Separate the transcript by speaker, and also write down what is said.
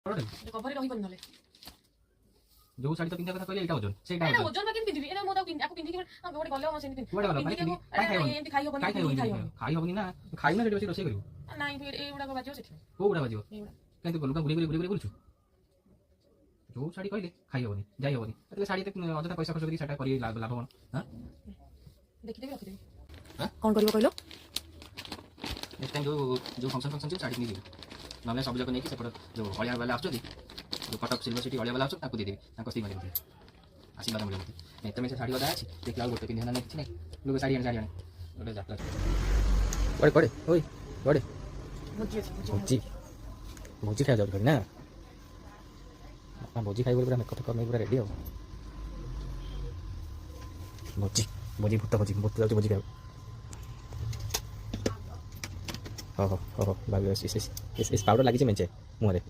Speaker 1: cover रही बन नले
Speaker 2: जो साड़ी तो पिंधा कथा कहले एटा ओजन सेटा
Speaker 1: एटा ओजन में किन पिंदिबी एटा मो ताको याको पिंदी कि हम गोटे गले हम सेन पिंदी
Speaker 2: गोटे गले
Speaker 1: पिंदी एमती खाई होबनी
Speaker 2: खाई होबनी ना खाई ना रेडी रोसे करियो
Speaker 1: नाइ फिर ए उडा को बाजियो सेठी
Speaker 2: को उडा बाजियो केंत गोलुका गुड़ी गुड़ी बोलछु जो साड़ी कहले खाई होबनी जाई होबनी एतले साड़ी ते अजता पैसा खर्च करी सेटा करी लाभ होन हां
Speaker 1: देखि देबी रखि देबी
Speaker 2: हां
Speaker 1: कोन करियो कहलो
Speaker 2: नेक्स्ट टाइम जो फंक्शन जो साड़ी नहीं नले सब जक नहीं कि सेपट जो हलिया वाला आछो जो कटक सिल्वर सिटी हलिया वाला आछो ताको दे देबी ताको स्त्री मारे आशीर्वाद मिले मते नहीं तमे से साड़ी बदा अछि देखला गोटे पिंधना नहीं नहीं लोग साड़ी आने गोटे जातला बड़े बड़े ओई बड़े भोजी खाइ जाउ ना भोजी खाइ पूरा मेकअप कर पूरा रेडी हो भोजी भोजी भूत जाउ भोजी खाइ हो बाबू इस पाउडर लगी मेचे मुहरे